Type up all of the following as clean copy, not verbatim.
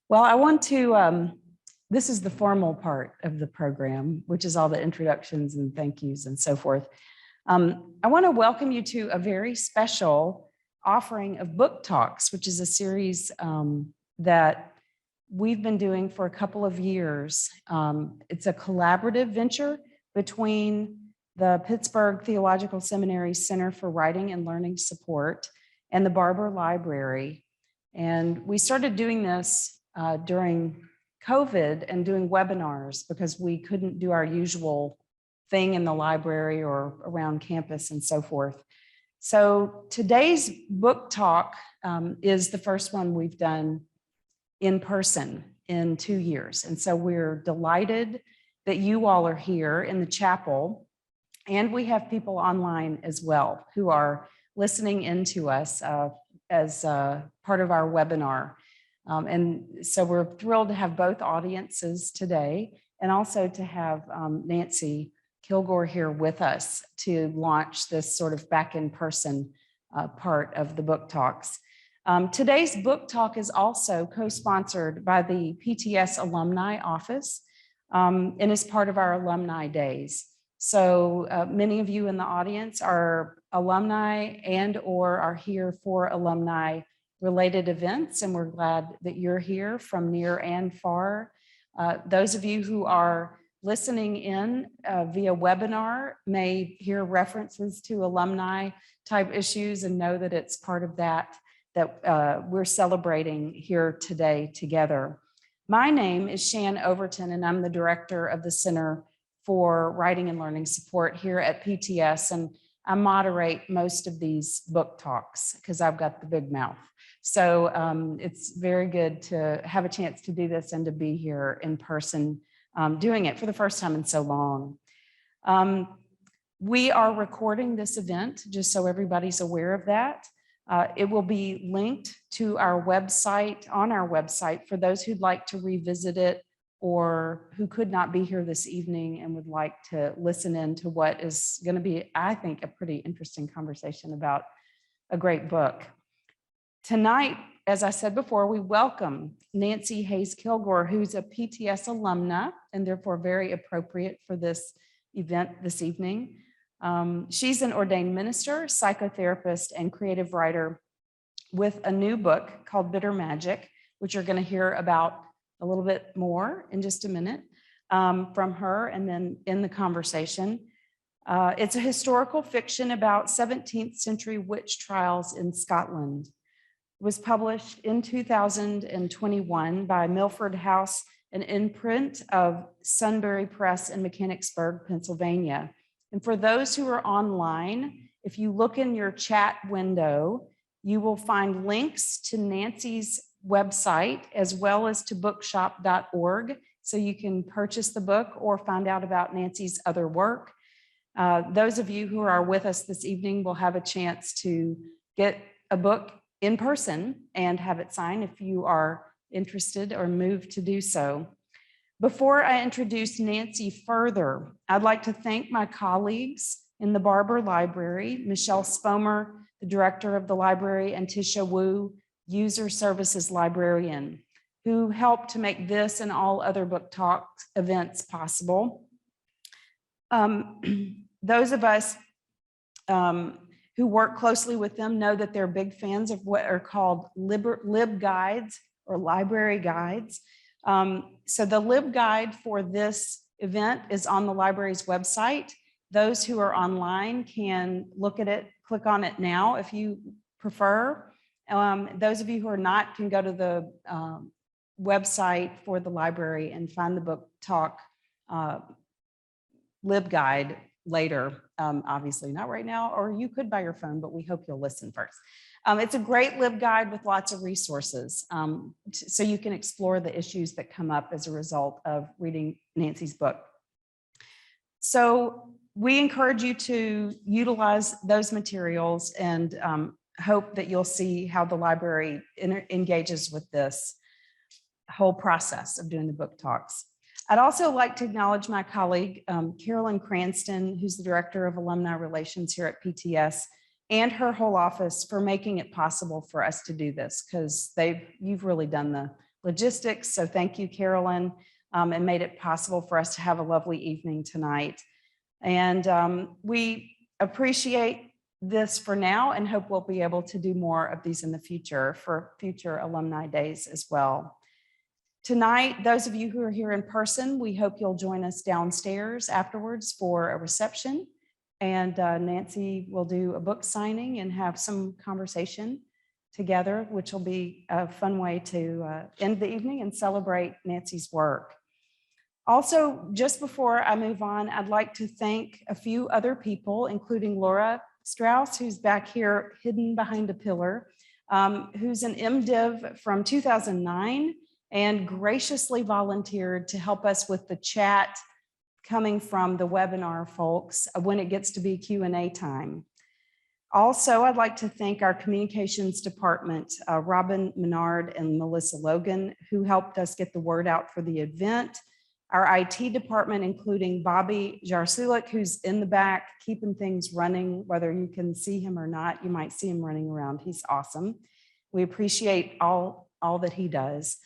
Well, I want to, this is the formal part of the program, which is all the introductions and thank yous and so forth. I want to welcome you to a very special offering of Book Talks, which is a series that we've been doing for a couple of years. It's a collaborative venture between the Pittsburgh Theological Seminary Center for Writing and Learning Support and the Barber Library. And we started doing this during COVID and doing webinars because we couldn't do our usual thing in the library or around campus and so forth. So today's book talk is the first one we've done in person in 2 years. And so we're delighted that you all are here in the chapel, and we have people online as well who are listening into us as part of our webinar. And so we're thrilled to have both audiences today and also to have Nancy Kilgore here with us to launch this sort of back in person part of the book talks. Today's book talk is also co-sponsored by the PTS Alumni Office and is part of our Alumni Days. So many of you in the audience are alumni and or are here for alumni related events, and we're glad that you're here from near and far. Those of you who are listening in via webinar may hear references to alumni type issues and know that it's part of that we're celebrating here today together. My name is Shan Overton, and I'm the director of the Center for Writing and Learning Support here at PTS, and I moderate most of these book talks because I've got the big mouth. So it's very good to have a chance to do this and to be here in person doing it for the first time in so long. We are recording this event, just so everybody's aware of that. It will be linked to our website, on our website, for those who'd like to revisit it or who could not be here this evening and would like to listen in to what is going to be, I think, a pretty interesting conversation about a great book. Tonight, as I said before, we welcome Nancy Hayes Kilgore, who's a PTS alumna and therefore very appropriate for this event this evening. She's an ordained minister, psychotherapist, and creative writer with a new book called Bitter Magic, which you're going to hear about a little bit more in just a minute from her and then in the conversation. It's a historical fiction about 17th century witch trials in Scotland. It was published in 2021 by Milford House, an imprint of Sunbury Press in Mechanicsburg, Pennsylvania. And for those who are online, if you look in your chat window, you will find links to Nancy's website as well as to bookshop.org, so you can purchase the book or find out about Nancy's other work. Those of you who are with us this evening will have a chance to get a book in person and have it signed if you are interested or moved to do so. Before I introduce Nancy further, I'd like to thank my colleagues in the Barber Library, Michelle Spomer, the director of the library, and Tisha Wu, user services librarian, who helped to make this and all other book talk events possible. Those of us who work closely with them know that they're big fans of what are called lib guides or library guides. So the lib guide for this event is on the library's website. Those who are online can look at it, click on it now if you prefer. Those of you who are not can go to the website for the library and find the book talk lib guide later, obviously not right now, or you could by your phone, but we hope you'll listen first. It's a great lib guide with lots of resources, so you can explore the issues that come up as a result of reading Nancy's book. So we encourage you to utilize those materials and hope that you'll see how the library engages with this whole process of doing the book talks. I'd also like to acknowledge my colleague, Carolyn Cranston, who's the Director of Alumni Relations here at PTS, and her whole office for making it possible for us to do this, because you've really done the logistics. So thank you, Carolyn, and made it possible for us to have a lovely evening tonight. And we appreciate this for now and hope we'll be able to do more of these in the future for future alumni days as well. Tonight, those of you who are here in person, we hope you'll join us downstairs afterwards for a reception. And Nancy will do a book signing and have some conversation together, which will be a fun way to end the evening and celebrate Nancy's work. Also, just before I move on, I'd like to thank a few other people, including Laura Strauss, who's back here hidden behind a pillar, who's an MDiv from 2009 and graciously volunteered to help us with the chat coming from the webinar folks when it gets to be Q&A time. Also, I'd like to thank our communications department, Robin Menard and Melissa Logan, who helped us get the word out for the event. Our IT department, including Bobby Jarsulik, who's in the back, keeping things running, whether you can see him or not, you might see him running around. He's awesome. We appreciate all that he does.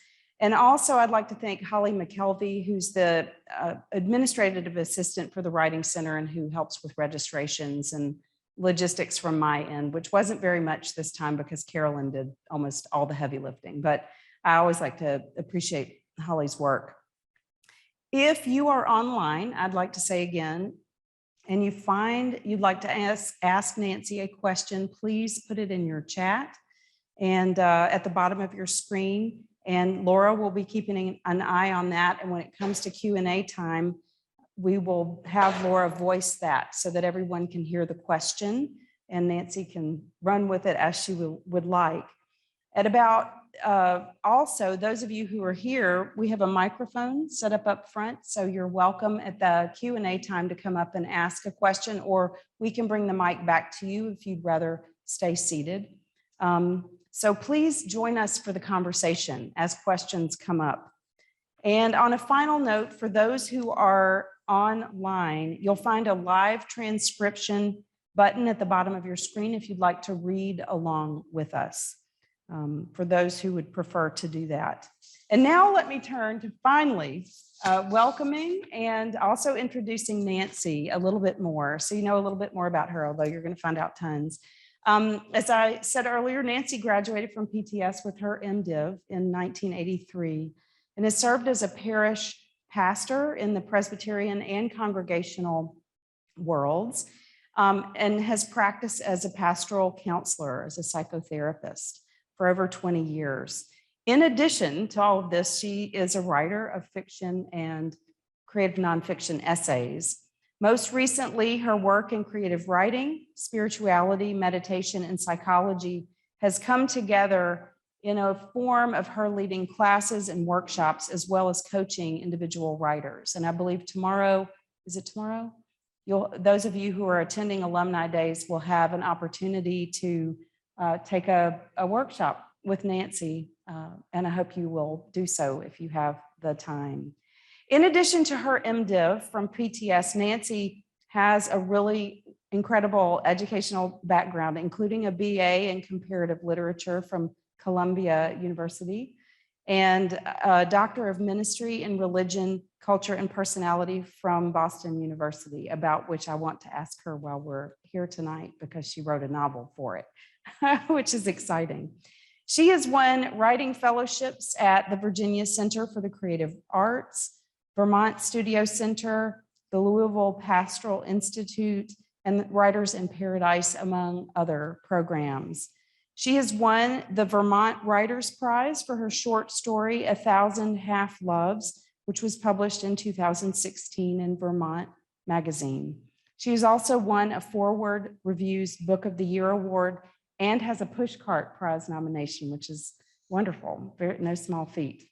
And also, I'd like to thank Holly McKelvey, who's the administrative assistant for the Writing Center and who helps with registrations and logistics from my end, which wasn't very much this time because Carolyn did almost all the heavy lifting. But I always like to appreciate Holly's work. If you are online, I'd like to say again, and you find you'd like to ask Nancy a question, please put it in your chat and at the bottom of your screen. And Laura will be keeping an eye on that. And when it comes to Q&A time, we will have Laura voice that so that everyone can hear the question and Nancy can run with it as she would like. At about, also, those of you who are here, we have a microphone set up front. So you're welcome at the Q&A time to come up and ask a question, or we can bring the mic back to you if you'd rather stay seated. So please join us for the conversation as questions come up. And on a final note, for those who are online, you'll find a live transcription button at the bottom of your screen if you'd like to read along with us, for those who would prefer to do that. And now let me turn to finally welcoming and also introducing Nancy a little bit more, so you know a little bit more about her, although you're going to find out tons. As I said earlier, Nancy graduated from PTS with her MDiv in 1983 and has served as a parish pastor in the Presbyterian and congregational worlds, and has practiced as a pastoral counselor, as a psychotherapist for over 20 years. In addition to all of this, she is a writer of fiction and creative nonfiction essays. Most recently, her work in creative writing, spirituality, meditation, and psychology has come together in a form of her leading classes and workshops, as well as coaching individual writers. And I believe tomorrow, is it tomorrow? Those of you who are attending Alumni Days will have an opportunity to take a workshop with Nancy, and I hope you will do so if you have the time. In addition to her MDiv from PTS, Nancy has a really incredible educational background, including a BA in comparative literature from Columbia University and a Doctor of Ministry in Religion, Culture, and Personality from Boston University, about which I want to ask her while we're here tonight because she wrote a novel for it, which is exciting. She has won writing fellowships at the Virginia Center for the Creative Arts, Vermont Studio Center, the Louisville Pastoral Institute, and Writers in Paradise, among other programs. She has won the Vermont Writers Prize for her short story, 1,000 Half Loves, which was published in 2016 in Vermont Magazine. She has also won a Forward Review's Book of the Year award and has a Pushcart Prize nomination, which is wonderful, no small feat.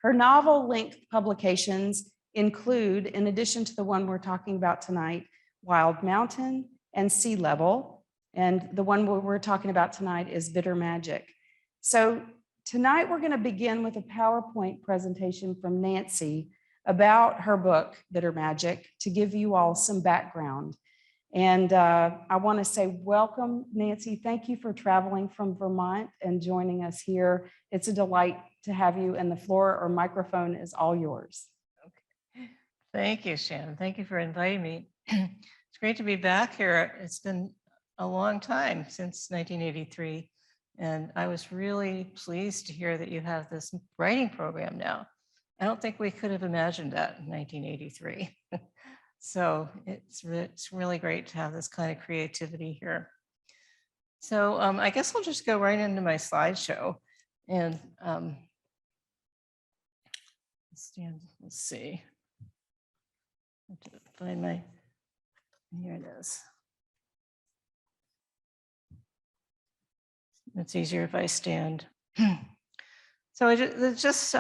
Her novel-length publications include, in addition to the one we're talking about tonight, Wild Mountain and Sea Level, and the one we're talking about tonight is Bitter Magic. So tonight we're going to begin with a PowerPoint presentation from Nancy about her book, Bitter Magic, to give you all some background. And I want to say welcome, Nancy. Thank you for traveling from Vermont and joining us here. It's a delight to have you, and the floor or microphone is all yours. Okay. Thank you, Shannon. Thank you for inviting me. It's great to be back here. It's been a long time since 1983, and I was really pleased to hear that you have this writing program now. I don't think we could have imagined that in 1983. So it's really great to have this kind of creativity here. So I guess I'll just go right into my slideshow and let's see. I have to find my, here it is. It's easier if I stand. So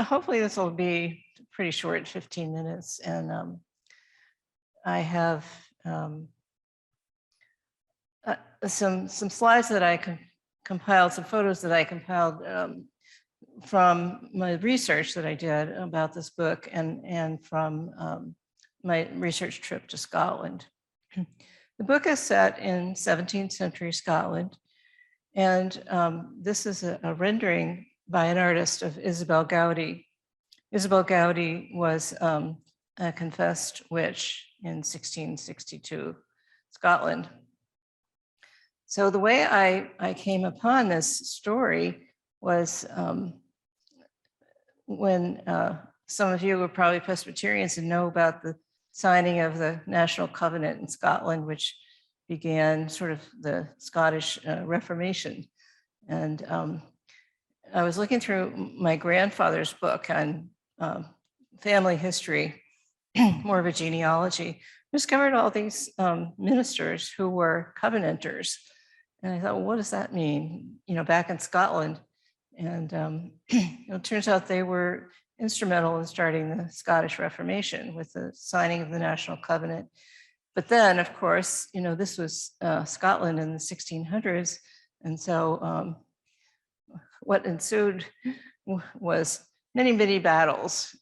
hopefully this will be pretty short, 15 minutes. And I have some slides that I compiled, some photos that I compiled from my research that I did about this book and from my research trip to Scotland. The book is set in 17th century Scotland, and this is a rendering by an artist of Isabel Gowdy. Isabel Gowdy was a confessed witch in 1662 Scotland. So the way I came upon this story was when some of you are probably Presbyterians and know about the signing of the National Covenant in Scotland, which began sort of the Scottish Reformation. And I was looking through my grandfather's book on family history, more of a genealogy, discovered all these ministers who were Covenanters. And I thought, well, what does that mean? You know, back in Scotland. And it turns out they were instrumental in starting the Scottish Reformation with the signing of the National Covenant. But then, of course, you know, this was Scotland in the 1600s. And so what ensued was many, many battles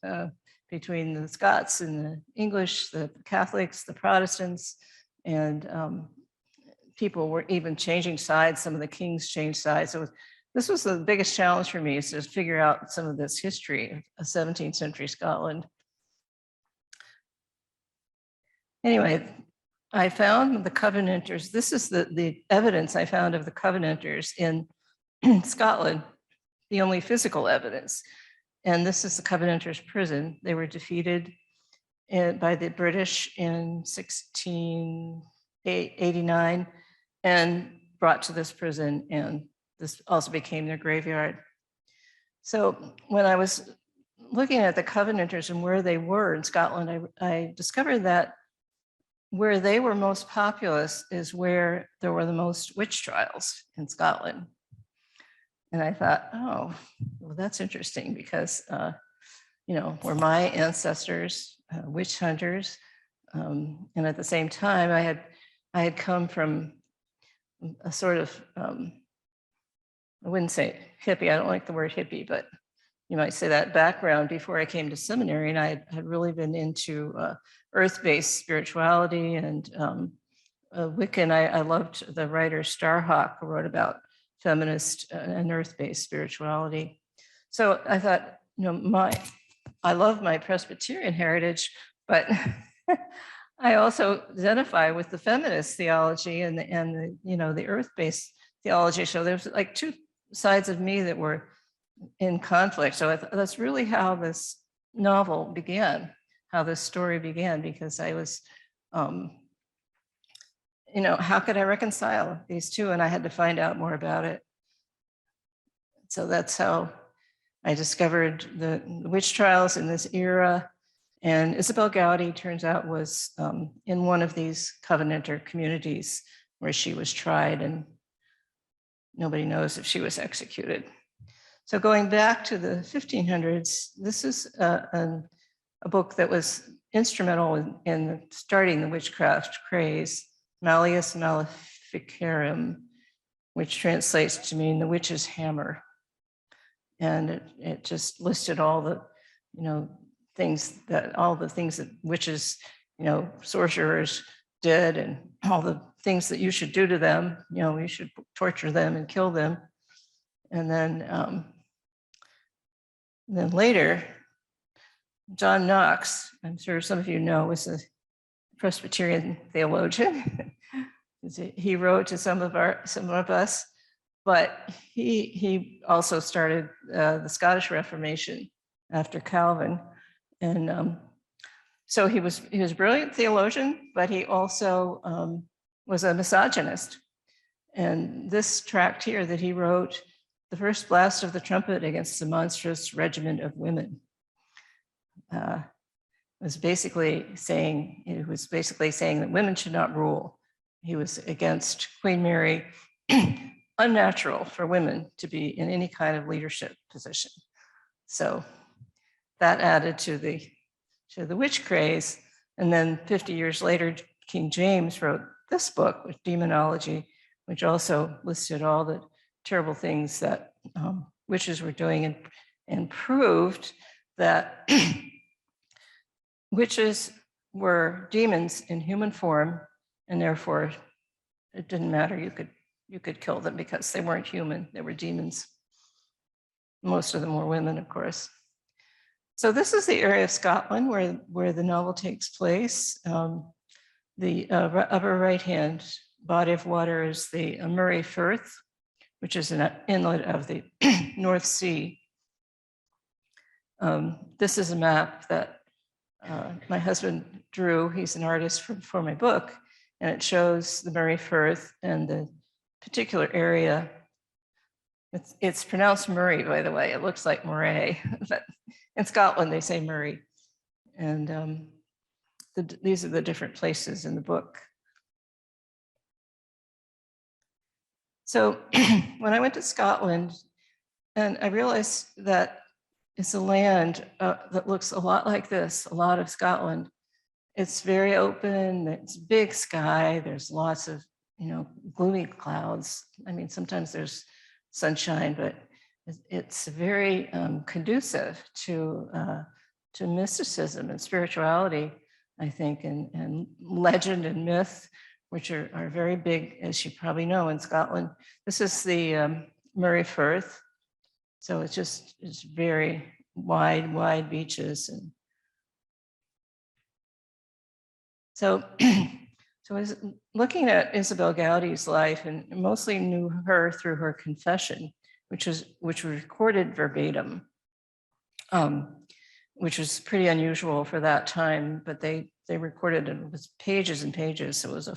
between the Scots and the English, the Catholics, the Protestants, and people were even changing sides. Some of the kings changed sides. So this was the biggest challenge for me, is to figure out some of this history of 17th century Scotland. Anyway, I found the Covenanters. This is the evidence I found of the Covenanters in Scotland, the only physical evidence. And this is the Covenanters prison. They were defeated by the British in 1689 and brought to this prison, and this also became their graveyard. So when I was looking at the Covenanters and where they were in Scotland, I discovered that where they were most populous is where there were the most witch trials in Scotland. And I thought, oh, well, that's interesting, because, you know, were my ancestors witch hunters? And at the same time, I had come from a sort of, I wouldn't say hippie, I don't like the word hippie, but you might say that background before I came to seminary. And I had really been into earth-based spirituality and Wiccan. I loved the writer Starhawk, who wrote about feminist and earth-based spirituality. So I thought, you know, I love my Presbyterian heritage, but I also identify with the feminist theology and the you know, the earth-based theology. So there's like two sides of me that were in conflict. So that's really how this novel began, how this story began, because I was, you know, how could I reconcile these two? And I had to find out more about it. So that's how I discovered the witch trials in this era. And Isabel Gowdy, turns out, was in one of these Covenanter communities where she was tried, and nobody knows if she was executed. So going back to the 1500s, this is a book that was instrumental in starting the witchcraft craze, Malleus Maleficarum, which translates to mean the witch's hammer. And it just listed all the, you know, all the things that witches, you know, sorcerers did, and all the things that you should do to them. You know, you should torture them and kill them. And then And then later, John Knox, I'm sure some of you know, was a Presbyterian theologian. He wrote to some of us, but he also started the Scottish Reformation after Calvin, and so he was a brilliant theologian, but he also was a misogynist. And this tract here that he wrote, "The First Blast of the Trumpet Against the Monstrous Regiment of Women," was basically saying that women should not rule. He was against Queen Mary, unnatural for women to be in any kind of leadership position. So that added to the witch craze. And then 50 years later, King James wrote this book with Demonology, which also listed all the terrible things that witches were doing, and proved that witches were demons in human form, and therefore it didn't matter. You could kill them because they weren't human. They were demons. Most of them were women, of course. So this is the area of Scotland where the novel takes place. The upper right-hand body of water is the Murray Firth, which is an inlet of the North Sea. This is a map that my husband drew. He's an artist for my book, and it shows the Murray Firth and the particular area. It's pronounced Murray, by the way. It looks like Moray, but in Scotland they say Murray. And these are the different places in the book. So when I went to Scotland, and I realized that it's a land that looks a lot like this, a lot of Scotland. It's very open, it's big sky, there's lots of, gloomy clouds. I mean, sometimes there's sunshine, but it's very conducive to mysticism and spirituality, I think, and legend and myth, which are very big, as you probably know, in Scotland. This is the Murray Firth. So it's very wide beaches. And so I was looking at Isabel Gowdy's life, and mostly knew her through her confession, which was recorded verbatim, which was pretty unusual for that time, but they recorded it with pages and pages. So it was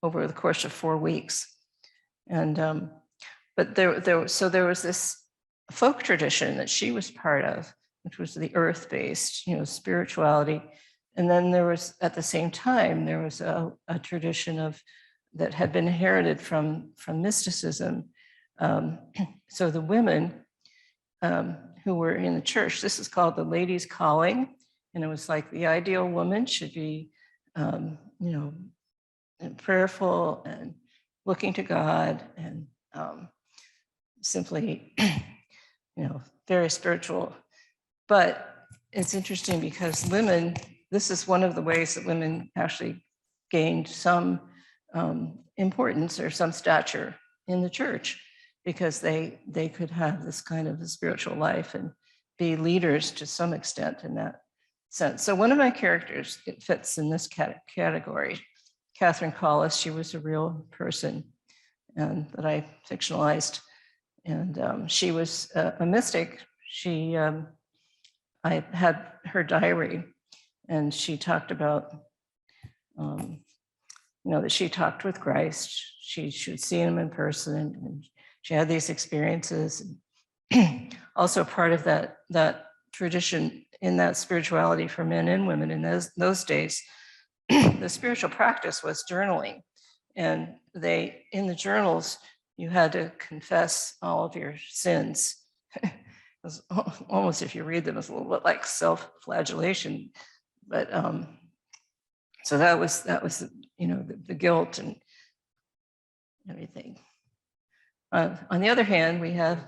over the course of 4 weeks. And but there was this folk tradition that she was part of, which was the earth-based, spirituality. And then there was, at the same time, there was a tradition that had been inherited from mysticism. So the women who were in the church, this is called the ladies' calling, and it was like the ideal woman should be, prayerful and looking to God, and simply, very spiritual. But it's interesting because women, this is one of the ways that women actually gained some importance or some stature in the church, because they could have this kind of a spiritual life and be leaders to some extent in that sense. So one of my characters, it fits in this category. Catherine Collis, she was a real person and that I fictionalized. And she was a mystic. I had her diary, and she talked about, that she talked with Christ. She would see him in person, and she had these experiences. Also part of that tradition in that spirituality for men and women in those days, the spiritual practice was journaling. And in the journals, you had to confess all of your sins. It was almost, if you read them, it's a little bit like self-flagellation. But so that was the guilt and everything. On the other hand, we have,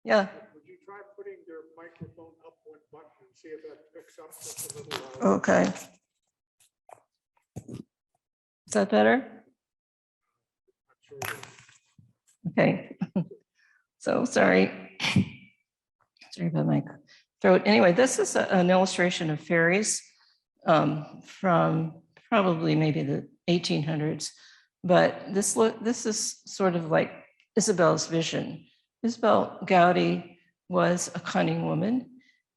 yeah. Would you try putting your microphone up one button and see if that picks up just a little louder? Okay. Is that better? Sure. Okay. So sorry. Sorry about my throat. Anyway, this is an illustration of fairies from probably maybe the 1800s, but this is sort of like Isabel's vision. Isabel Gowdy was a cunning woman,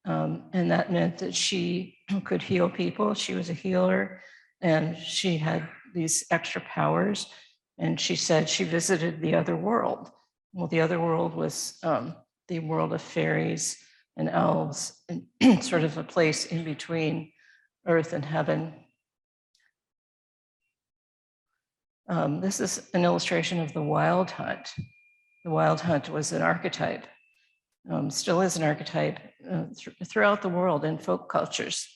and that meant that she could heal people. She was a healer, and she had these extra powers. And she said she visited the other world. Well, the other world was the world of fairies and elves, and sort of a place in between earth and heaven. This is an illustration of the wild hunt. The wild hunt was an archetype, still is an archetype throughout the world in folk cultures.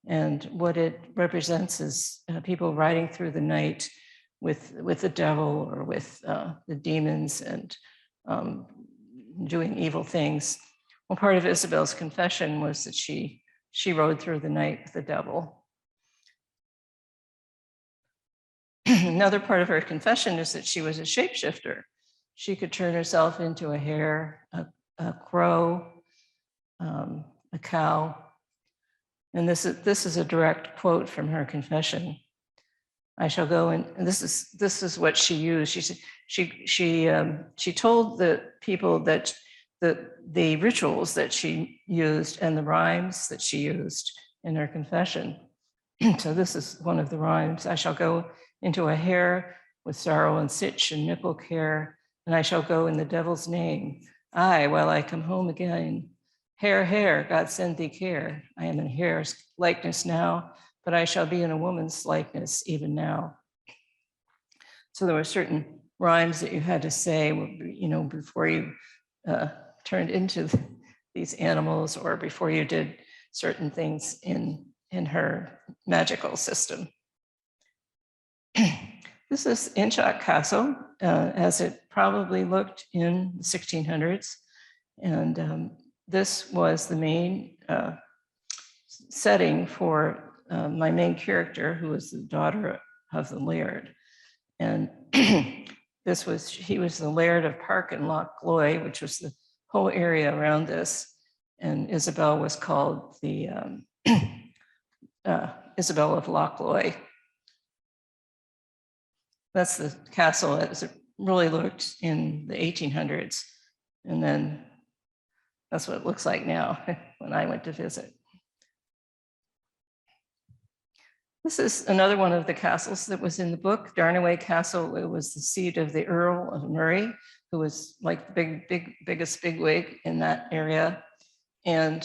And what it represents is people riding through the night with the devil or with the demons and doing evil things. Well, part of Isabel's confession was that she rode through the night with the devil. Another part of her confession is that she was a shapeshifter. She could turn herself into a hare, a crow, a cow. And this is a direct quote from her confession. I shall go and this is what she used. She said she told the people that the rituals that she used and the rhymes that she used in her confession. So this is one of the rhymes. I shall go into a hare with sorrow and sitch and mickle care, and I shall go in the devil's name. Aye, while I come home again. Hare, hare, God send thee care. I am in hare's likeness now, but I shall be in a woman's likeness even now. So there were certain rhymes that you had to say, you know, before you turned into these animals or before you did certain things in her magical system. This is Inchot Castle, as it probably looked in the 1600s. And this was the main setting for my main character, who was the daughter of the laird. And he was the laird of Park and Loch Loy, which was the whole area around this. And Isabel was called the Isabel of Loch Loy. That's the castle as it really looked in the 1800s. And then that's what it looks like now when I went to visit. This is another one of the castles that was in the book, Darnaway Castle. It was the seat of the Earl of Murray, who was like the biggest bigwig in that area. And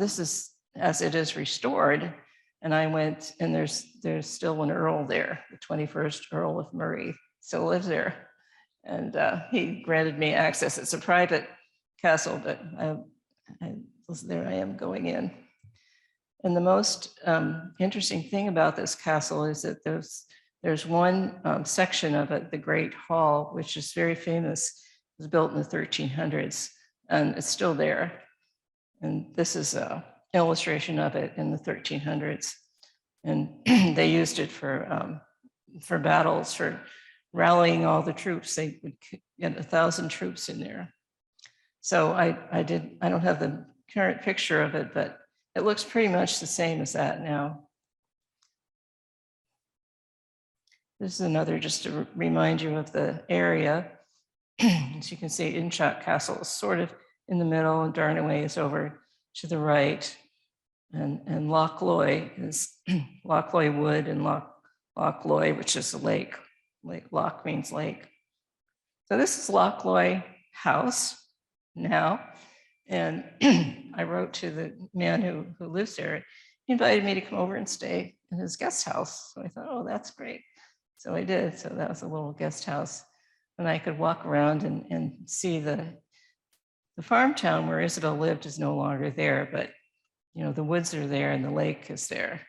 this is as it is restored. And I went, and there's still an Earl there, the 21st Earl of Murray still lives there. And he granted me access. It's a private castle, but there I am going in. And the most interesting thing about this castle is that there's one section of it, the Great Hall, which is very famous. It was built in the 1300s, and it's still there. And this is an illustration of it in the 1300s. And they used it for battles, for rallying all the troops. They would get 1,000 troops in there. So I don't have the current picture of it, but it looks pretty much the same as that now. This is another just to remind you of the area. As you can see, Inchot Castle is sort of in the middle, and Darnaway is over to the right. And Loch Loy is Loch Loy Wood and Loch Loy, which is a lake. Loch means lake. So this is Loch Loy House now. And I wrote to the man who lives there. He invited me to come over and stay in his guest house. So I thought, oh, that's great. So I did. So that was a little guest house. And I could walk around and see the farm town where Isabel lived is no longer there, but you know, the woods are there and the lake is there.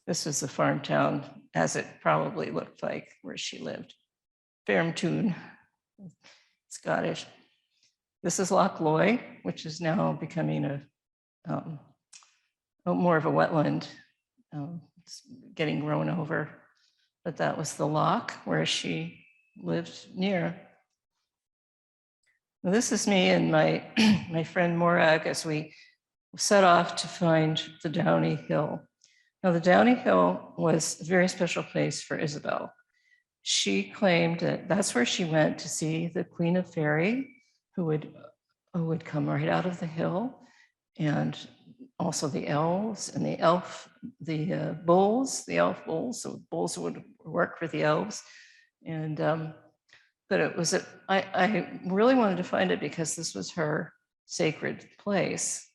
This was the farm town as it probably looked like where she lived. Fairmtoon, Scottish. This is Loch Loy, which is now becoming more of a wetland. It's getting grown over, but that was the loch where she lived near. Now, this is me and my friend Morag as we set off to find the Downey Hill. Now, the Downey Hill was a very special place for Isabel. She claimed that that's where she went to see the Queen of Fairy, who would come right out of the hill, and also the elves and the elf bulls, so bulls would work for the elves. And but it was I really wanted to find it because this was her sacred place.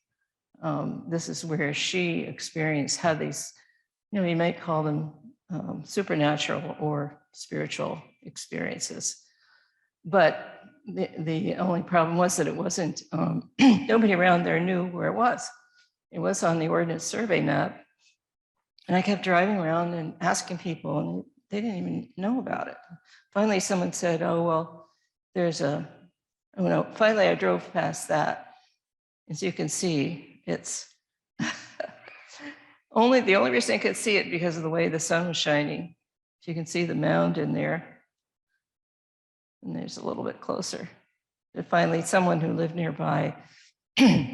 This is where she had these, you might call them supernatural or spiritual experiences. But the only problem was that it wasn't, nobody around there knew where it was. It was on the Ordnance Survey map. And I kept driving around and asking people, and they didn't even know about it. Finally, someone said, oh, well, finally I drove past that. As you can see, it's the only reason I could see it because of the way the sun was shining. If you can see the mound in there, and there's a little bit closer. But finally, someone who lived nearby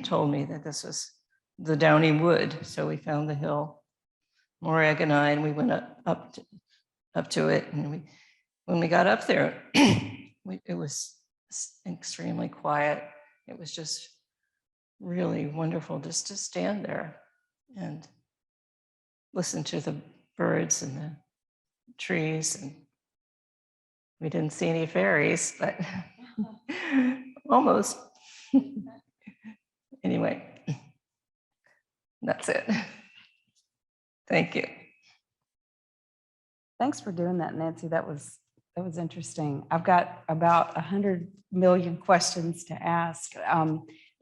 told me that this was the Downey Wood. So we found the hill, Morag and I, and we went up to it. And when we got up there, it was extremely quiet. It was just really wonderful just to stand there and listen to the birds and the trees. And we didn't see any fairies, but almost. Anyway, that's it. Thank you. Thanks for doing that, Nancy. That was interesting. I've got about 100 million questions to ask.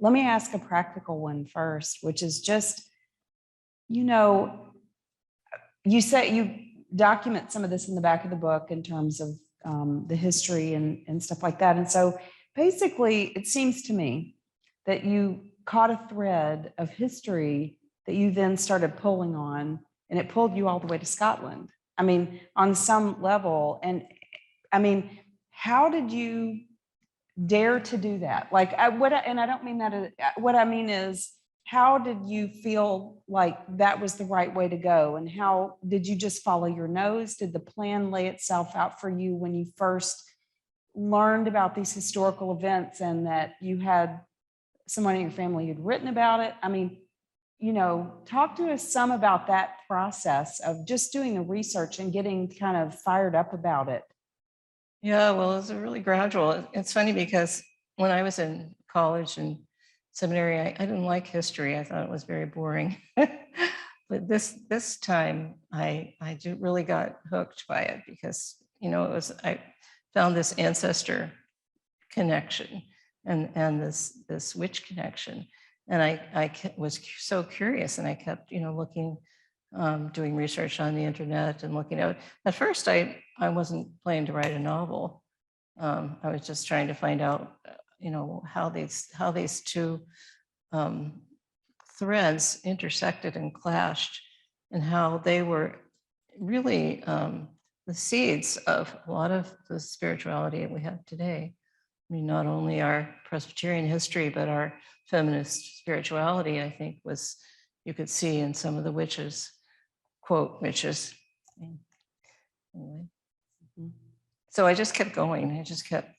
Let me ask a practical one first, which is just, you say you document some of this in the back of the book in terms of the history and stuff like that. And so basically, it seems to me that you caught a thread of history that you then started pulling on, and it pulled you all the way to Scotland. I mean, on some level. And I mean, how did you dare to do that? Like, and I don't mean that, what I mean is, how did you feel like that was the right way to go? And how did you just follow your nose? Did the plan lay itself out for you when you first learned about these historical events and that you had someone in your family who'd written about it? I mean, talk to us some about that process of just doing the research and getting kind of fired up about it. Yeah, well, it's really gradual. It's funny because when I was in college and seminary, I didn't like history. I thought it was very boring. But this time, I really got hooked by it because I found this ancestor connection and this witch connection, and I was so curious, and I kept looking, doing research on the internet and looking at first I wasn't planning to write a novel. I was just trying to find out how these two threads intersected and clashed, and how they were really the seeds of a lot of the spirituality that we have today. I mean, not only our Presbyterian history, but our feminist spirituality, I think, you could see in some of the witches, quote witches. Anyway. So I just kept going. I just kept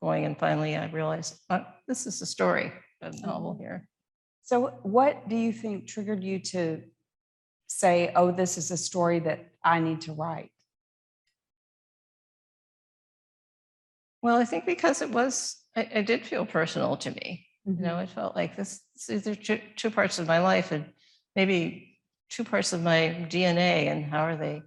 going, and finally I realized this is the story of the novel here. So what do you think triggered you to say, oh, this is a story that I need to write? Well, I think because it did feel personal to me. Mm-hmm. It felt like these are two parts of my life, and maybe two parts of my DNA, and how are they,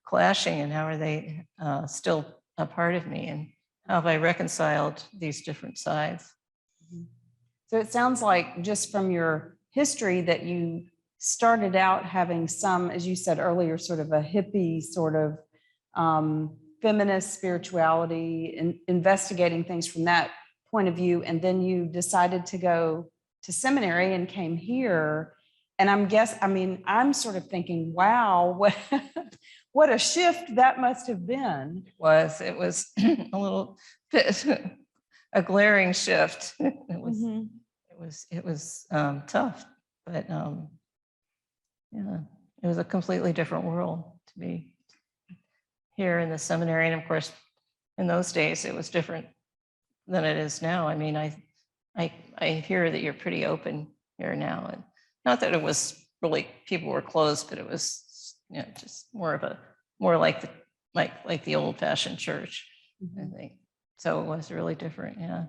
clashing, and how are they still a part of me, and how have I reconciled these different sides? So it sounds like, just from your history, that you started out having some, as you said earlier, sort of a hippie sort of feminist spirituality, and investigating things from that point of view. And then you decided to go to seminary and came here. And I'm sort of thinking, wow, what a shift that must have been. It was a little bit, a glaring shift. It it was tough, but yeah, it was a completely different world to be here in the seminary. And of course, in those days, it was different than it is now. I mean, I hear that you're pretty open here now, and not that it was really people were closed, but it was, you know, just more like the old-fashioned church, I think. So it was really different. Yeah.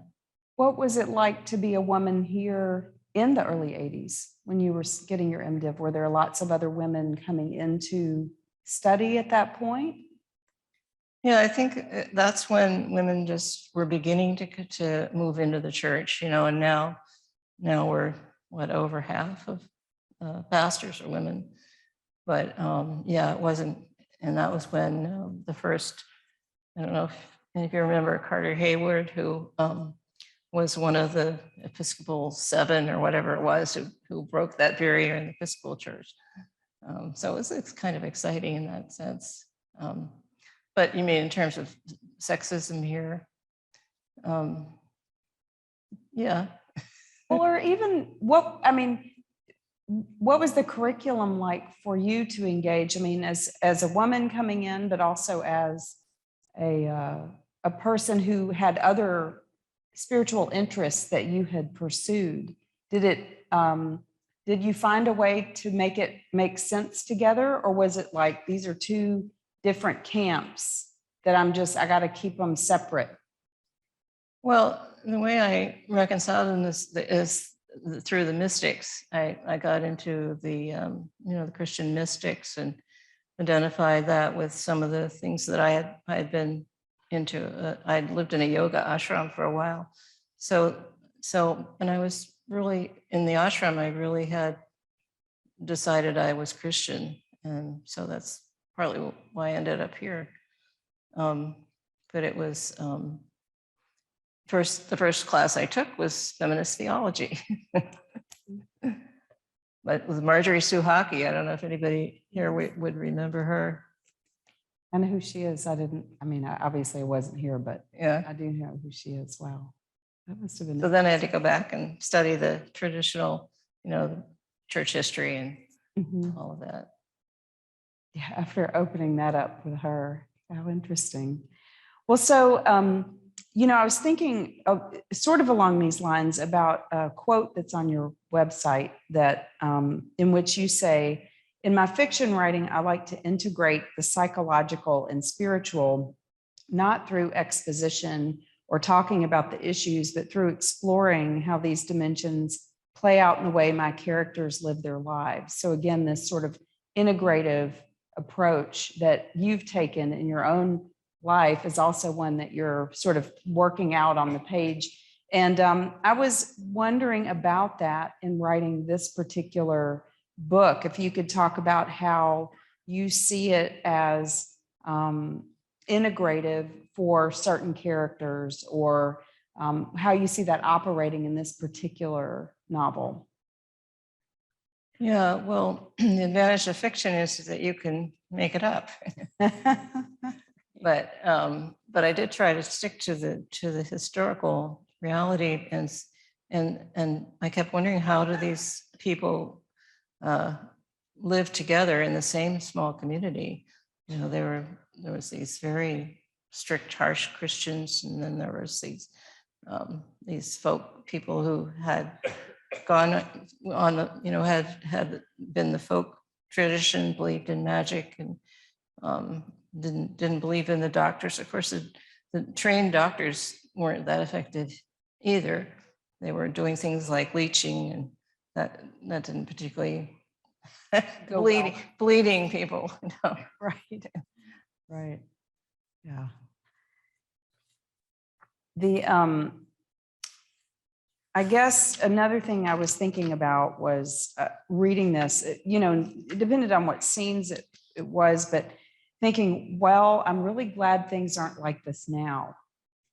What was it like to be a woman here in the early 80s when you were getting your MDiv? Were there lots of other women coming into study at that point? Yeah, I think that's when women just were beginning to move into the church, you know, and now we're over half of pastors are women. But yeah, it wasn't, and that was when the first, I don't know if you remember Carter Hayward, who was one of the Episcopal 7 or whatever it was, who broke that barrier in the Episcopal Church. So it's kind of exciting in that sense. But you mean in terms of sexism here? Yeah. Well, or even what was the curriculum like for you to engage? I mean, as a woman coming in, but also as a person who had other spiritual interests that you had pursued. Did you find a way to make it make sense together, or was it like these are two different camps that I got to keep them separate? Well, the way I reconciled in this is through the mystics. I got into the the Christian mystics and identified that with some of the things that I had been into. I'd lived in a yoga ashram for a while, so when I was really in the ashram, I really had decided I was Christian, and so that's partly why I ended up here. But it was the first class I took was feminist theology. But with Marjorie Suhaki, I don't know if anybody here would remember her. I know who she is. Obviously I wasn't here, but Yeah. I do know who she is. Wow. That must have been. So then I had to go back and study the traditional, church history and all of that. Yeah, after opening that up with her. How interesting. Well, so, I was thinking sort of along these lines about a quote that's on your website that in which you say, in my fiction writing, I like to integrate the psychological and spiritual, not through exposition or talking about the issues, but through exploring how these dimensions play out in the way my characters live their lives. So again, this sort of integrative approach that you've taken in your own life is also one that you're sort of working out on the page. And I was wondering about that in writing this particular book, if you could talk about how you see it as integrative for certain characters, or how you see that operating in this particular novel. Yeah, well, the advantage of fiction is that you can make it up. But I did try to stick to the historical reality, and I kept wondering, how do these people live together in the same small community? There was these very strict, harsh Christians, and then there was these folk people who had gone on, had been the folk tradition, believed in magic, and didn't believe in the doctors. Of course, the trained doctors weren't that effective either. They were doing things like leeching, and that didn't particularly bleeding people. No. Right. Yeah. I guess another thing I was thinking about was reading this, it depended on what scenes it was, but thinking, well, I'm really glad things aren't like this now,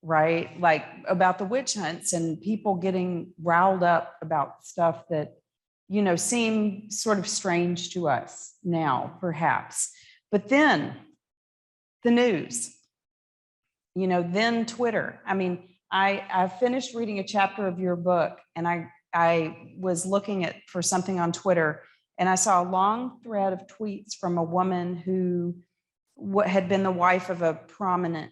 right? Like about the witch hunts and people getting riled up about stuff that, seem sort of strange to us now, perhaps. But then the news, then Twitter. I mean, I finished reading a chapter of your book, and I I was looking for something on Twitter, and I saw a long thread of tweets from a woman who had been the wife of a prominent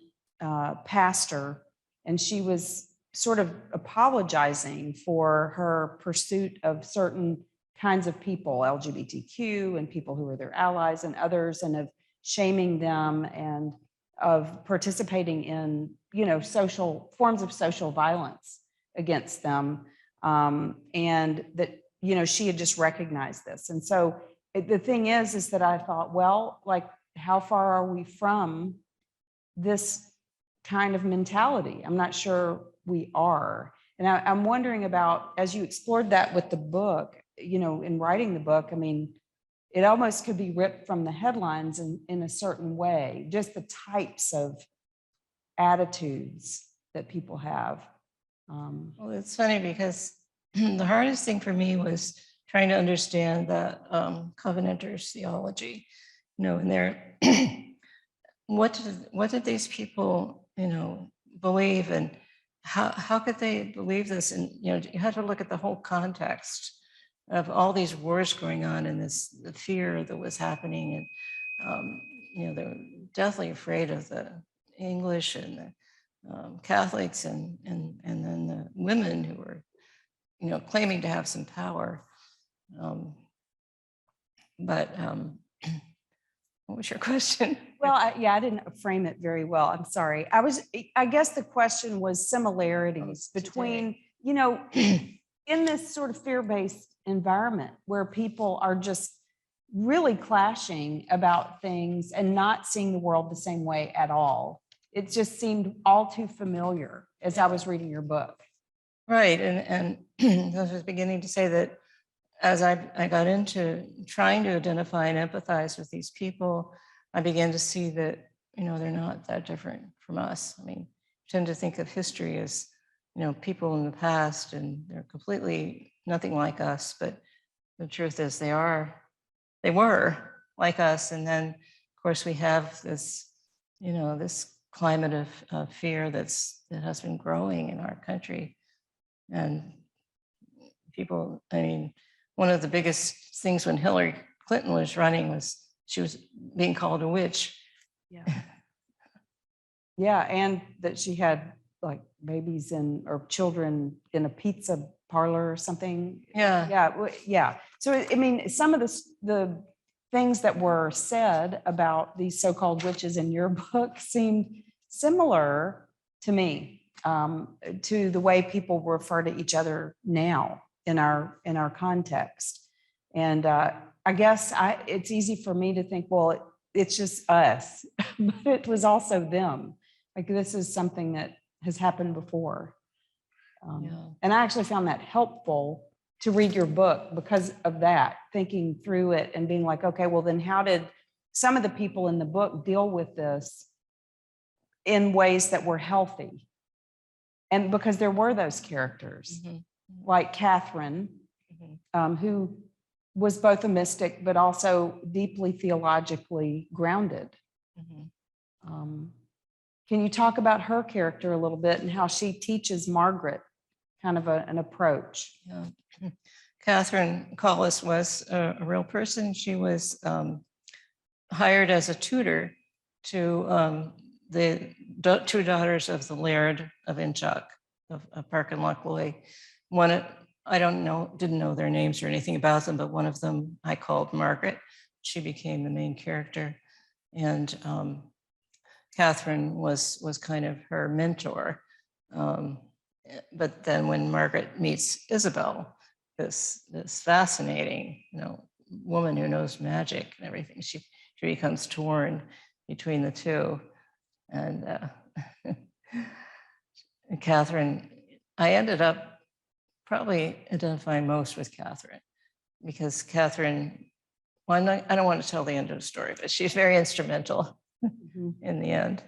pastor, and she was sort of apologizing for her pursuit of certain kinds of people, LGBTQ and people who are their allies and others, and of shaming them and of participating in, social forms of social violence against them. And that, she had just recognized this. And so the thing is that I thought, well, like, how far are we from this kind of mentality? I'm not sure we are. And I'm wondering about, as you explored that with the book, in writing the book, I mean, it almost could be ripped from the headlines in a certain way, just the types of attitudes that people have. Well, it's funny because the hardest thing for me was trying to understand the Covenanters' theology, and their what did these people, believe, and how could they believe this? And you had to look at the whole context of all these wars going on and the fear that was happening, and they were deathly afraid of the English and the Catholics, and then the women who were, claiming to have some power. But what was your question? Well, I didn't frame it very well. I'm sorry. I guess the question was similarities between, in this sort of fear-based environment where people are just really clashing about things and not seeing the world the same way at all. It just seemed all too familiar as I was reading your book. Right. And I was beginning to say that as I got into trying to identify and empathize with these people, I began to see that, they're not that different from us. I mean, I tend to think of history as, people in the past, and they're completely nothing like us. But the truth is they were like us. And then, of course, we have this, this climate of fear that has been growing in our country. And people, I mean, one of the biggest things when Hillary Clinton was running was she was being called a witch. Yeah. Yeah, and that she had like babies or children in a pizza parlor or something. Yeah. So I mean, some of the things that were said about these so-called witches in your book seemed similar to me, to the way people refer to each other now in our context. And I guess it's easy for me to think, well, it's just us, but it was also them. Like, this is something that has happened before. And I actually found that helpful to read your book because of that, thinking through it and being like, okay, well, then how did some of the people in the book deal with this in ways that were healthy? And because there were those characters, like Catherine, who was both a mystic, but also deeply theologically grounded. Can you talk about her character a little bit and how she teaches Margaret kind of an approach? Yeah. Catherine Collis was a real person. She was hired as a tutor to the two daughters of the Laird of Inchuk, of Park and Lochloy. Didn't know their names or anything about them, but one of them I called Margaret. She became the main character. And Catherine was kind of her mentor. But then when Margaret meets Isabel, this fascinating, woman who knows magic and everything, she becomes torn between the two. And Catherine, I ended up probably identifying most with Catherine, because Catherine, well, I don't want to tell the end of the story, but she's very instrumental in the end.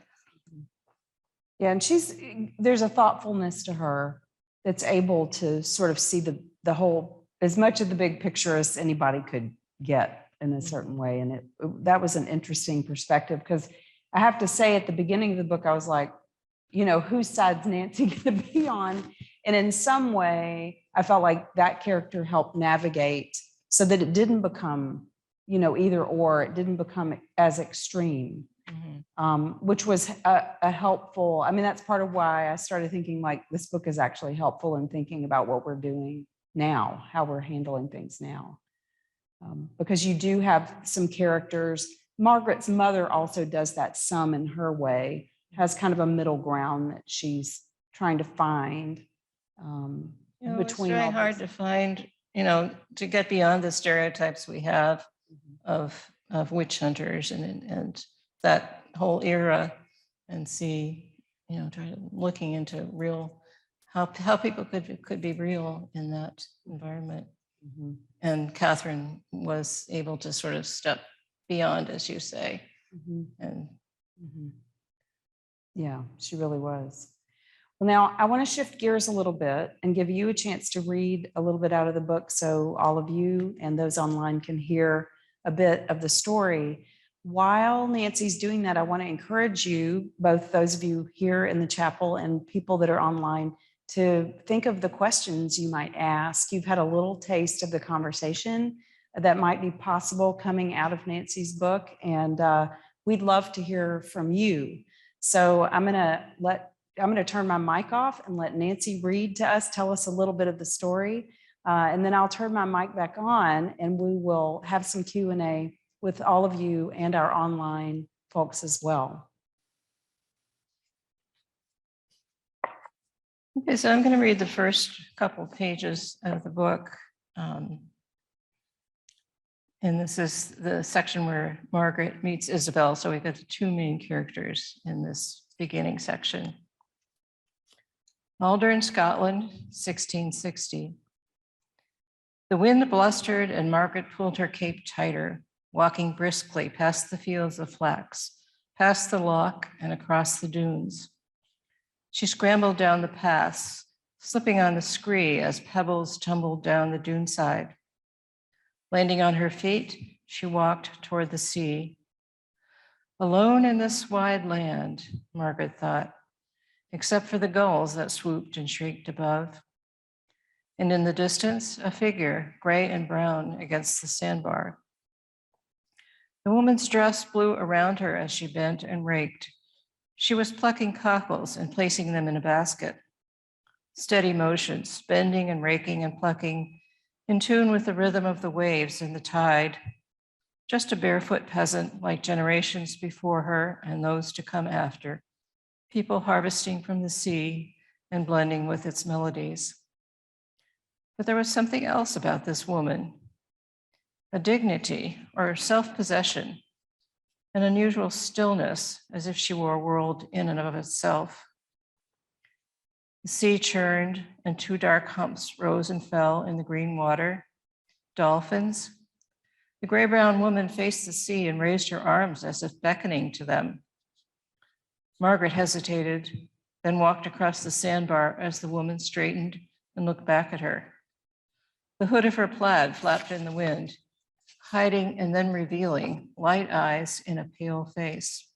Yeah, and there's a thoughtfulness to her that's able to sort of see the whole, as much of the big picture as anybody could get in a certain way. And that was an interesting perspective, because I have to say at the beginning of the book, I was like, whose side's Nancy going to be on? And in some way, I felt like that character helped navigate so that it didn't become, either or, it didn't become as extreme, which was a helpful, that's part of why I started thinking like this book is actually helpful in thinking about what we're doing now, how we're handling things now. Because you do have some characters. Margaret's mother also does that some in her way, has kind of a middle ground that she's trying to find between. It's very hard to find, to get beyond the stereotypes we have of witch hunters and that whole era, and see, try looking into real how people could be real in that environment. And Catherine was able to sort of step beyond, as you say, and yeah, she really was. Well, now I want to shift gears a little bit and give you a chance to read a little bit out of the book so all of you and those online can hear a bit of the story. While Nancy's doing that, I want to encourage you, both those of you here in the chapel and people that are online, to think of the questions you might ask. You've had a little taste of the conversation that might be possible coming out of Nancy's book, and we'd love to hear from you. So I'm going to turn my mic off and let Nancy read to us, tell us a little bit of the story, and then I'll turn my mic back on, and we will have some Q&A with all of you and our online folks as well. Okay, so I'm going to read the first couple pages of the book. And this is the section where Margaret meets Isabel. So we've got the two main characters in this beginning section. Malden, Scotland, 1660. The wind blustered and Margaret pulled her cape tighter, walking briskly past the fields of flax, past the loch and across the dunes. She scrambled down the paths, slipping on the scree as pebbles tumbled down the dune side. Landing on her feet, she walked toward the sea. Alone in this wide land, Margaret thought, except for the gulls that swooped and shrieked above. And in the distance, a figure, gray and brown against the sandbar. The woman's dress blew around her as she bent and raked. She was plucking cockles and placing them in a basket. Steady motions, bending and raking and plucking, in tune with the rhythm of the waves and the tide. Just a barefoot peasant like generations before her and those to come after. People harvesting from the sea and blending with its melodies. But there was something else about this woman, a dignity or self-possession, an unusual stillness, as if she were a world in and of itself. The sea churned and two dark humps rose and fell in the green water. Dolphins. The gray-brown woman faced the sea and raised her arms as if beckoning to them. Margaret hesitated, then walked across the sandbar as the woman straightened and looked back at her. The hood of her plaid flapped in the wind, hiding and then revealing light eyes in a pale face.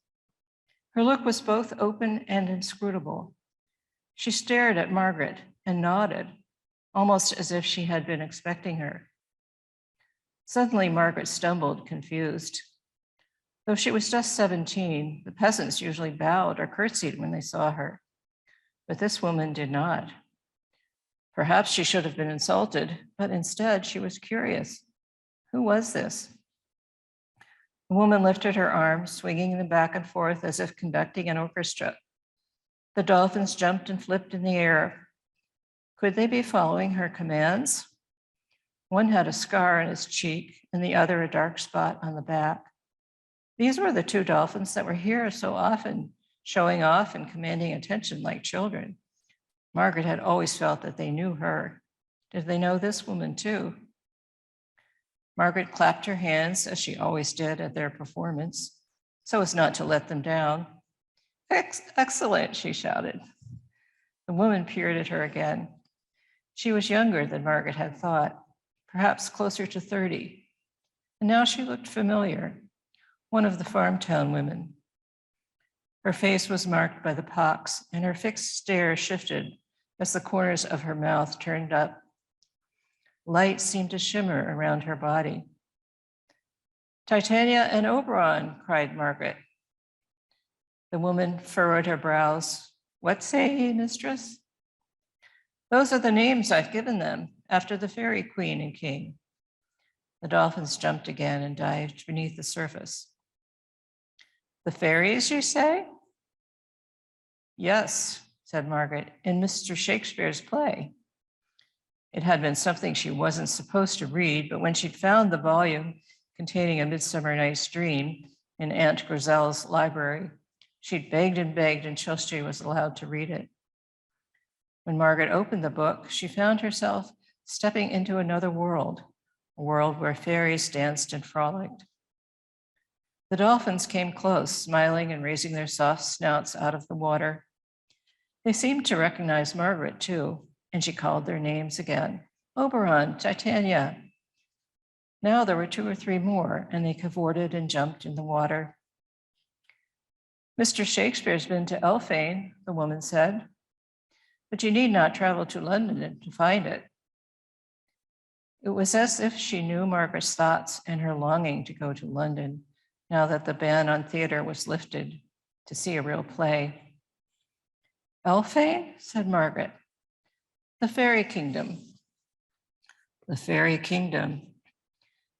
Her look was both open and inscrutable. She stared at Margaret and nodded, almost as if she had been expecting her. Suddenly, Margaret stumbled, confused. Though she was just 17, the peasants usually bowed or curtsied when they saw her, but this woman did not. Perhaps she should have been insulted, but instead she was curious. Who was this? The woman lifted her arms, swinging them back and forth as if conducting an orchestra. The dolphins jumped and flipped in the air. Could they be following her commands? One had a scar on his cheek and the other a dark spot on the back. These were the two dolphins that were here so often, showing off and commanding attention like children. Margaret had always felt that they knew her. Did they know this woman too? Margaret clapped her hands, as she always did at their performance, so as not to let them down. Excellent, she shouted. The woman peered at her again. She was younger than Margaret had thought, perhaps closer to 30. And now she looked familiar, one of the farm town women. Her face was marked by the pox, and her fixed stare shifted as the corners of her mouth turned up. Light seemed to shimmer around her body. Titania and Oberon, cried Margaret. The woman furrowed her brows. What say ye, mistress? Those are the names I've given them, after the fairy queen and king. The dolphins jumped again and dived beneath the surface. The fairies, you say? Yes, said Margaret, in Mr. Shakespeare's play. It had been something she wasn't supposed to read, but when she'd found the volume containing A Midsummer Night's Dream in Aunt Grizel's library, she'd begged and begged until she was allowed to read it. When Margaret opened the book, she found herself stepping into another world, a world where fairies danced and frolicked. The dolphins came close, smiling and raising their soft snouts out of the water. They seemed to recognize Margaret too, and she called their names again. Oberon, Titania. Now there were 2 or 3 more, and they cavorted and jumped in the water. Mr. Shakespeare's been to Elfane, the woman said, but you need not travel to London to find it. It was as if she knew Margaret's thoughts and her longing to go to London, now that the ban on theater was lifted, to see a real play. Elfane, said Margaret. The fairy kingdom. The fairy kingdom.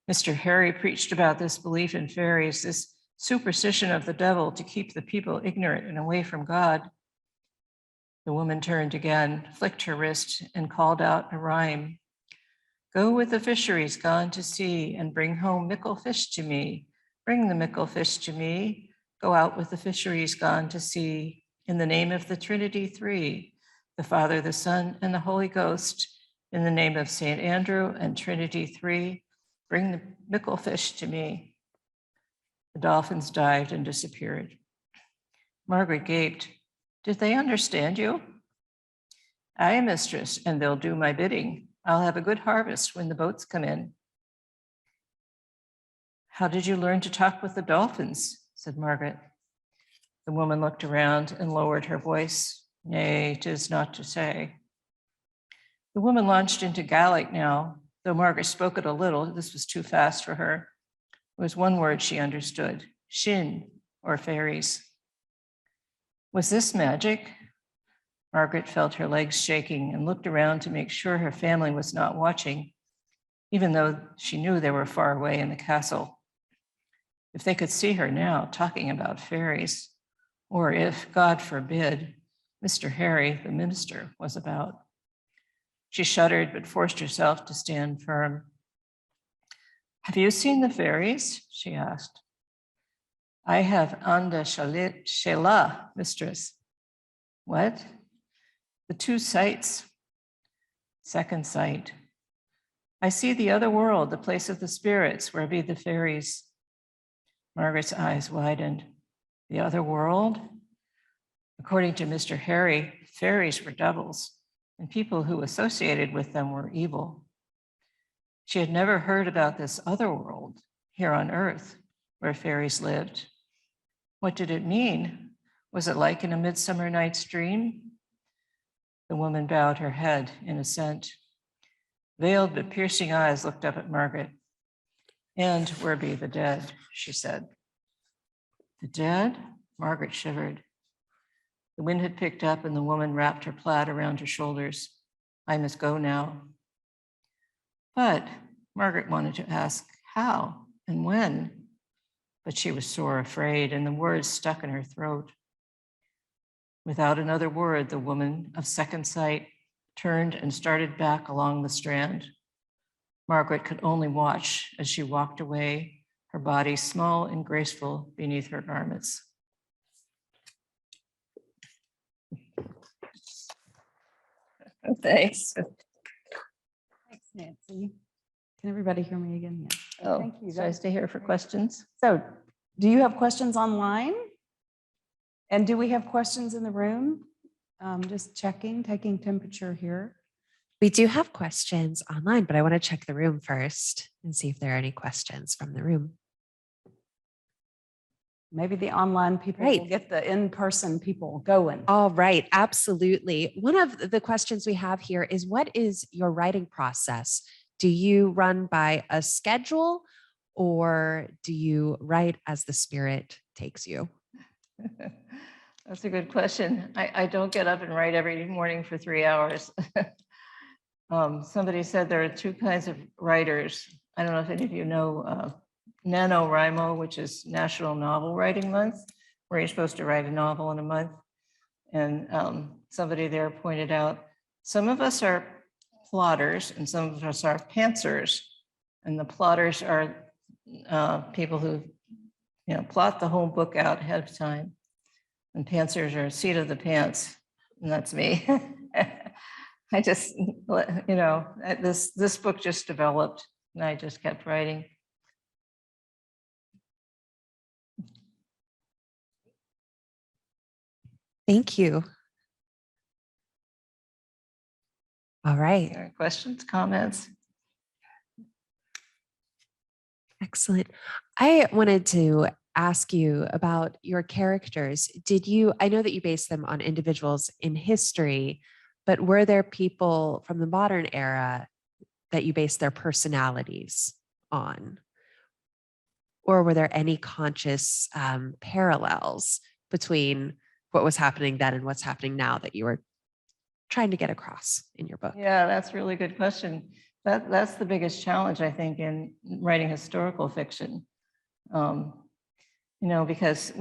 Mr. Harry preached about this belief in fairies, this superstition of the devil to keep the people ignorant and away from God. The woman turned again, flicked her wrist, and called out a rhyme. Go with the fisheries gone to sea, and bring home mickle fish to me. Bring the mickle fish to me. Go out with the fisheries gone to sea. In the name of the Trinity Three, the Father, the Son, and the Holy Ghost, in the name of St. Andrew and Trinity Three, bring the mickle fish to me. The dolphins dived and disappeared. Margaret gaped. Did they understand you? Aye, mistress, and they'll do my bidding. I'll have a good harvest when the boats come in. How did you learn to talk with the dolphins? Said Margaret. The woman looked around and lowered her voice. Nay, 'tis not to say. The woman launched into Gaelic now, though Margaret spoke it a little. This was too fast for her. There was one word she understood, shin, or fairies. Was this magic? Margaret felt her legs shaking and looked around to make sure her family was not watching, even though she knew they were far away in the castle. If they could see her now talking about fairies, or if, God forbid, Mr. Harry, the minister, was about. She shuddered, but forced herself to stand firm. Have you seen the fairies? She asked. I have anda shela, mistress. What? The 2 sights. Second sight. I see the other world, the place of the spirits, where be the fairies. Margaret's eyes widened. The other world? According to Mr. Harry, fairies were devils, and people who associated with them were evil. She had never heard about this other world here on earth where fairies lived. What did it mean? Was it like in A Midsummer Night's Dream? The woman bowed her head in assent. Veiled but piercing eyes looked up at Margaret. And where be the dead, she said. The dead? Margaret shivered. The wind had picked up and the woman wrapped her plaid around her shoulders. I must go now. But Margaret wanted to ask how and when, but she was sore afraid and the words stuck in her throat. Without another word, the woman of second sight turned and started back along the strand. Margaret could only watch as she walked away, her body small and graceful beneath her garments. Thanks. Thanks, Nancy. Can everybody hear me again? Yeah. Oh, Thank you. should I stay here for questions? So do you have questions online? And do we have questions in the room? Just checking, taking temperature here. We do have questions online, but I want to check the room first and see if there are any questions from the room. maybe the online people will Right. get the in-person people going. All right, absolutely. One of the questions we have here is, what is your writing process? Do you run by a schedule, or do you write as the spirit takes you? That's a good question. I don't get up and write every morning for 3 hours. Somebody said there are two kinds of writers. I don't know if any of you know NaNoWriMo, which is National Novel Writing Month, where you're supposed to write a novel in a month. And somebody there pointed out, some of us are plotters and some of us are pantsers. And the plotters are people who, plot the whole book out ahead of time. And pantsers are seat of the pants, and that's me. I just, this book just developed, and I just kept writing. Thank you. All right. Any questions, comments? Excellent. I wanted to ask you about your characters. I know that you based them on individuals in history, but were there people from the modern era that you based their personalities on? Or were there any conscious parallels between what was happening then and what's happening now that you were trying to get across in your book? Yeah, that's a really good question. That's the biggest challenge, I think, in writing historical fiction. Because,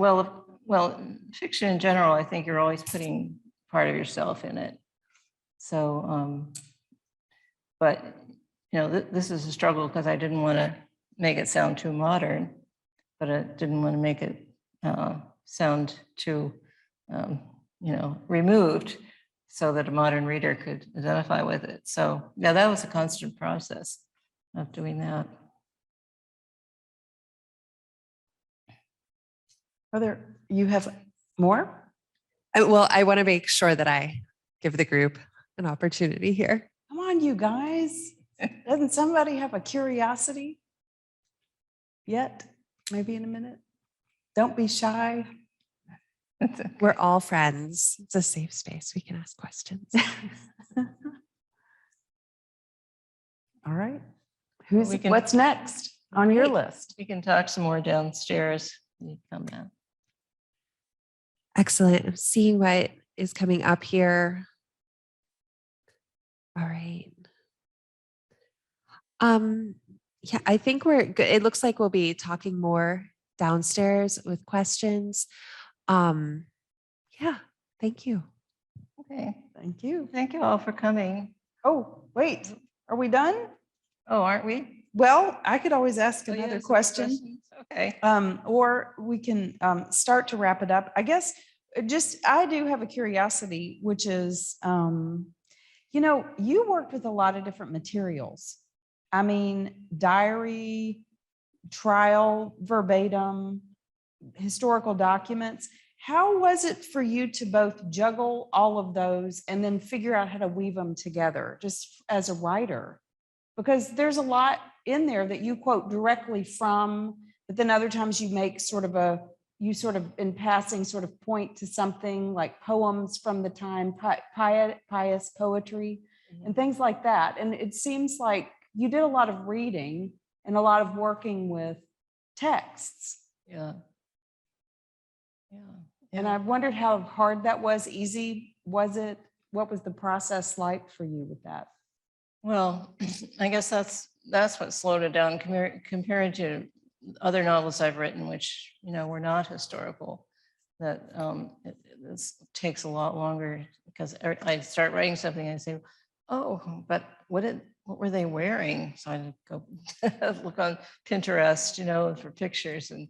fiction in general, I think you're always putting part of yourself in it. So, this is a struggle because I didn't want to make it sound too modern, but I didn't want to make it sound too, removed, so that a modern reader could identify with it. So yeah, that was a constant process of doing that. You have more? Well, I want to make sure that I give the group an opportunity here. Come on, you guys. Doesn't somebody have a curiosity yet? Maybe in a minute. Don't be shy. We're all friends. It's a safe space. We can ask questions. All right. We What's next on your Great. list? We can talk some more downstairs when you come down. Excellent. I'm seeing what is coming up here. All right. Yeah, I think we're good. It looks like we'll be talking more downstairs with questions. Yeah, thank you. Okay. Thank you. Thank you all for coming. Oh, wait, are we done? Oh, aren't we? Well, I could always ask Oh, yeah, another some question. questions. Okay. Or we can start to wrap it up. I guess I do have a curiosity, which is, you worked with a lot of different materials. I mean, diary, trial, verbatim, historical documents. How was it for you to both juggle all of those and then figure out how to weave them together, just as a writer? Because there's a lot in there that you quote directly from, but then other times you make you in passing sort of point to something like poems from the time, pious poetry and things like that. And it seems like you did a lot of reading and a lot of working with texts. Yeah. Yeah. And I wondered how hard that was. Easy was it? What was the process like for you with that? Well, I guess that's what slowed it down compared to other novels I've written, which were not historical. That this takes a lot longer because I start writing something and I say, oh, but what were they wearing? So I go look on Pinterest, for pictures, and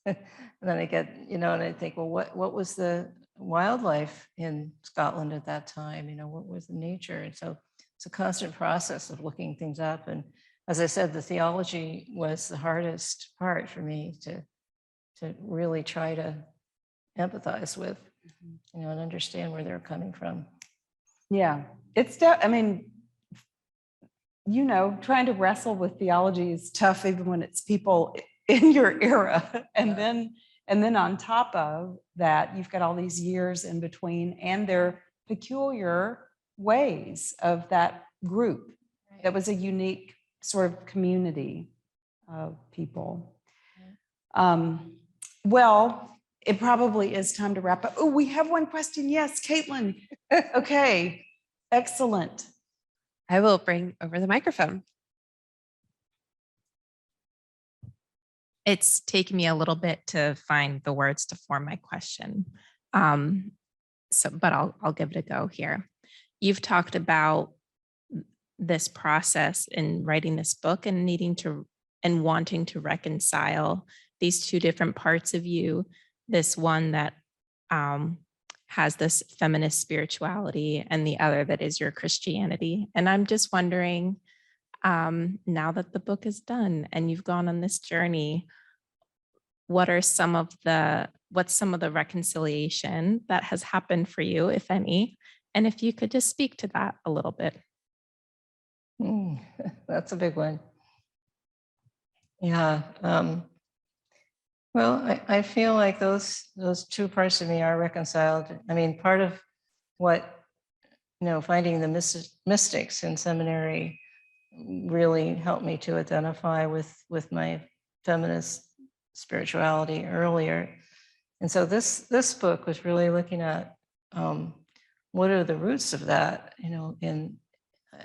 and then I get, and I think, well, what was the wildlife in Scotland at that time? What was the nature? And so it's a constant process of looking things up. And as I said, the theology was the hardest part for me to really try to empathize with, and understand where they're coming from. Yeah, trying to wrestle with theology is tough, even when it's people in your era. And then And then on top of that, you've got all these years in between and their peculiar ways of that group. That was a unique sort of community of people. Well, it probably is time to wrap up. Oh, we have one question. Yes, Caitlin. Okay, excellent. I will bring over the microphone. It's taken me a little bit to find the words to form my question. But I'll give it a go here. You've talked about this process in writing this book and needing to and wanting to reconcile these two different parts of you, this one that has this feminist spirituality and the other that is your Christianity. And I'm just wondering, now that the book is done and you've gone on this journey, what's some of the reconciliation that has happened for you, if any? And if you could just speak to that a little bit. That's a big one. Yeah. Well, I feel like those two parts of me are reconciled. I mean, part of what, finding the mystics in seminary really helped me to identify with my feminist spirituality earlier. And so this book was really looking at what are the roots of that, and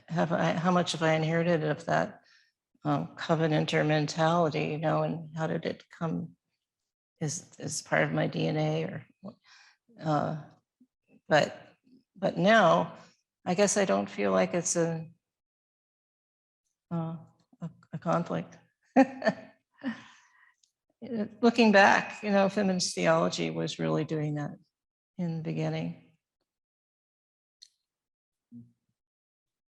how much have I inherited of that covenanter mentality, and how did it come as part of my DNA but now I guess I don't feel like it's a conflict. Looking back, feminist theology was really doing that in the beginning.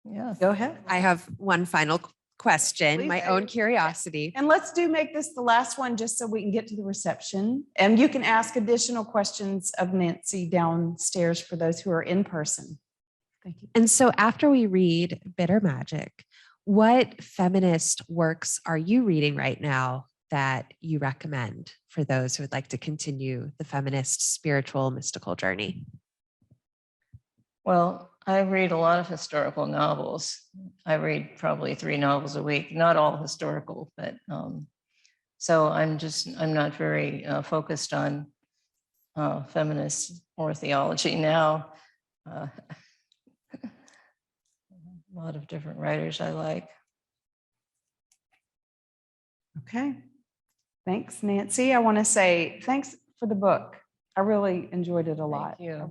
Yeah, Go ahead. I have one final question, Please my do. own curiosity. And let's make this the last one just so we can get to the reception. And you can ask additional questions of Nancy downstairs for those who are in person. Thank you. And so after we read Bitter Magic, what feminist works are you reading right now that you recommend for those who would like to continue the feminist spiritual mystical journey? Well, I read a lot of historical novels. I read probably 3 novels a week, not all historical, but so I'm not very focused on feminist or theology now. A lot of different writers I like. Okay. Thanks, Nancy. I want to say thanks for the book. I really enjoyed it a lot. you. I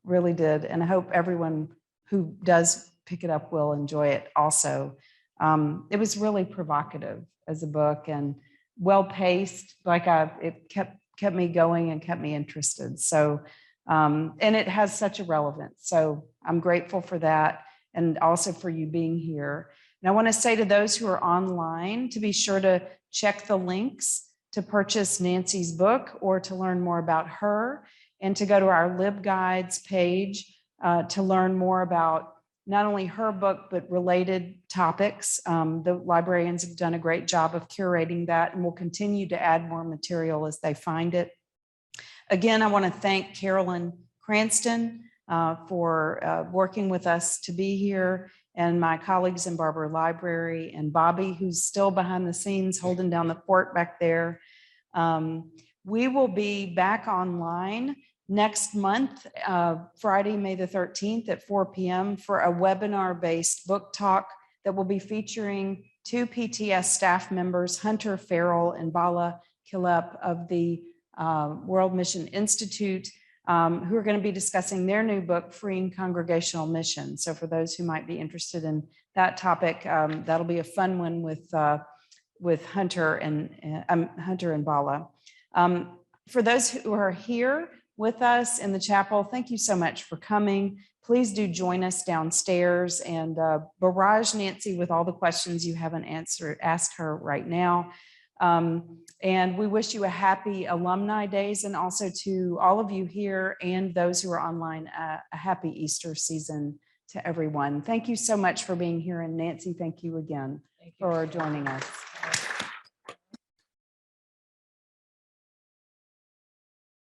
really did. And I hope everyone who does pick it up will enjoy it also. It was really provocative as a book and well-paced. It kept me going and kept me interested. So, and it has such a relevance. So I'm grateful for that. And also for you being here. And I want to say to those who are online to be sure to check the links to purchase Nancy's book or to learn more about her, and to go to our LibGuides page to learn more about not only her book, but related topics. The librarians have done a great job of curating that, and will continue to add more material as they find it. Again, I want to thank Carolyn Cranston for working with us to be here, and my colleagues in Barber Library, and Bobby, who's still behind the scenes holding down the fort back there. We will be back online next month, Friday, May the 13th at 4 p.m. for a webinar-based book talk that will be featuring 2 PTS staff members, Hunter Farrell and Bala Kilep of the World Mission Institute, who are going to be discussing their new book, Freeing Congregational Mission. So for those who might be interested in that topic, that'll be a fun one with Hunter and Bala. For those who are here with us in the chapel, thank you so much for coming. Please do join us downstairs and barrage Nancy with all the questions you haven't asked her right now. And we wish you a happy alumni days, and also to all of you here and those who are online, a happy Easter season to everyone. Thank you so much for being here. And Nancy, thank you again for joining us.